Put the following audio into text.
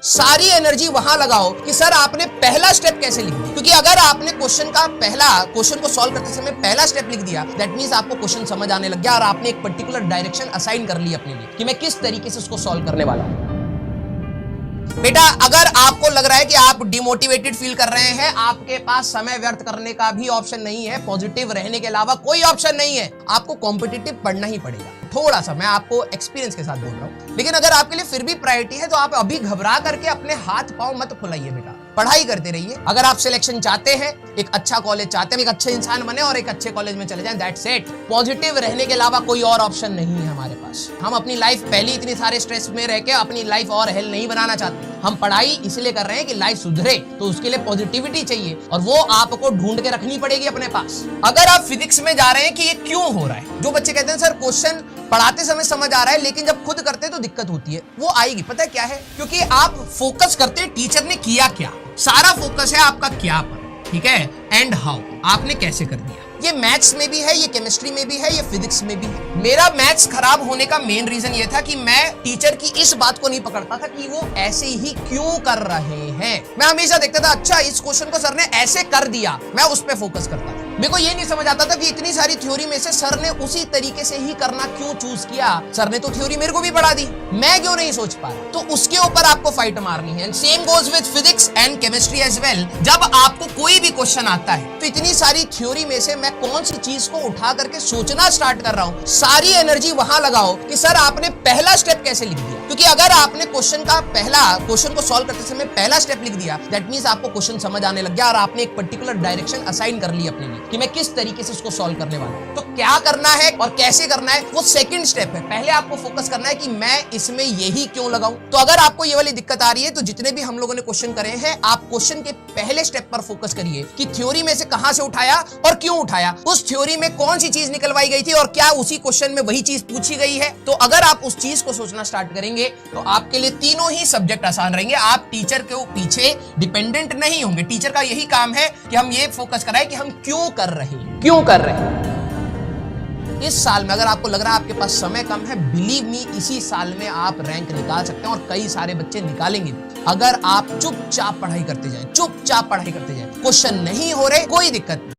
सारी एनर्जी वहां लगाओ कि सर आपने पहला स्टेप कैसे लिख दिया, क्योंकि अगर आपने क्वेश्चन को सॉल्व करते समय पहला स्टेप लिख दिया, दैट मींस आपको क्वेश्चन समझ आने लग गया और आपने एक पर्टिकुलर डायरेक्शन असाइन कर ली अपने लिए कि मैं किस तरीके से उसको सॉल्व करने वाला हूं। बेटा अगर आपको लग रहा है कि आप डिमोटिवेटेड फील कर रहे हैं, आपके पास समय व्यर्थ करने का भी ऑप्शन नहीं है, पॉजिटिव रहने के अलावा कोई ऑप्शन नहीं है, आपको कॉम्पिटिटिव पढ़ना ही पड़ेगा। थोड़ा सा मैं आपको एक्सपीरियंस के साथ बोल रहा हूं, लेकिन अगर आपके लिए फिर भी प्रायोरिटी है तो आप अभी घबरा करके अपने हाथ पांव मत फुलाइए बेटा, पढ़ाई करते रहिए। अगर आप सिलेक्शन चाहते हैं, एक अच्छा कॉलेज चाहते हैं, एक अच्छे इंसान बने और एक अच्छे कॉलेज में चले जाएं, दैट्स इट। पॉजिटिव रहने के अलावा कोई और ऑप्शन नहीं है हमारे पास। हम अपनी लाइफ पहले इतनी सारे स्ट्रेस में रह के अपनी लाइफ और हेल नहीं बनाना चाहते। हम पढ़ाई इसलिए कर रहे हैं कि लाइफ सुधरे, तो उसके लिए पॉजिटिविटी चाहिए और वो आपको ढूंढ के रखनी पड़ेगी अपने पास। अगर आप फिजिक्स में जा रहे हैं कि ये क्यों हो रहा है, जो बच्चे कहते हैं सर क्वेश्चन पढ़ाते समय समझ आ रहा है लेकिन जब खुद करते हैं तो दिक्कत होती है, वो आएगी। पता है क्या है? क्योंकि आप फोकस करते हैं टीचर ने किया क्या, सारा फोकस है आपका क्या पर, ठीक है, एंड हाउ, आपने कैसे कर दिया। ये मैथ्स में भी है, ये केमिस्ट्री में भी है, ये फिजिक्स में भी है। मेरा मैथ्स खराब होने का मेन रीजन ये था कि मैं टीचर की इस बात को नहीं पकड़ता था कि वो ऐसे ही क्यों कर रहे हैं। मैं हमेशा देखता था अच्छा इस क्वेश्चन को सर ने ऐसे कर दिया, मैं उस पर फोकस करता था। मेरे को ये नहीं समझ आता था कि इतनी सारी थ्योरी में से सर ने उसी तरीके से ही करना क्यों चूज किया। सर ने तो थ्योरी मेरे को भी पढ़ा दी, मैं क्यों नहीं सोच पा रहा। तो उसके ऊपर आपको फाइट मारनी है। Same goes with physics and chemistry as well. जब आपको कोई भी क्वेश्चन आता है तो इतनी सारी थ्योरी में से मैं कौन सी चीज को उठा करके सोचना स्टार्ट कर रहा हूं, सारी एनर्जी वहां लगाओ कि सर आपने पहला स्टेप कैसे लिख दिया। क्योंकि अगर आपने क्वेश्चन को सॉल्व करते समय पहला स्टेप लिख दिया, दैट मींस आपको क्वेश्चन समझ आने लग गया और आपने एक पर्टिकुलर डायरेक्शन असाइन कर ली अपने लिए कि मैं किस तरीके से उसको सॉल्व करने वाला हूं। तो क्या करना है और कैसे करना है वो सेकंड स्टेप है। पहले आपको फोकस करना है कि मैं इसमें यही क्यों लगाऊं। तो अगर आपको ये वाली दिक्कत आ रही है तो जितने भी हम लोगों ने क्वेश्चन करे हैं, आप क्वेश्चन के पहले स्टेप पर फोकस करिए कि थ्योरी में से कहां से उठाया और क्यों उठाया, उस थ्योरी में कौन सी चीज निकलवाई गई थी और क्या उसी क्वेश्चन में वही चीज पूछी गई है। तो अगर आप उस चीज को सोचना स्टार्ट करेंगे तो आपके लिए तीनों ही सब्जेक्ट आसान रहेंगे। आप टीचर के पीछे डिपेंडेंट नहीं होंगे। टीचर का यही काम है कि हम ये फोकस कराएं कि हम क्यों कर रहे हैं। इस साल में अगर आपको लग रहा है आपके पास समय कम है, बिलीव मी इसी साल में आप रैंक निकाल सकते हैं और कई सारे बच्चे निकालेंगे अगर आप चुपचाप पढ़ाई करते जाएं। क्वेश्चन नहीं हो रहे कोई दिक्कत नहीं,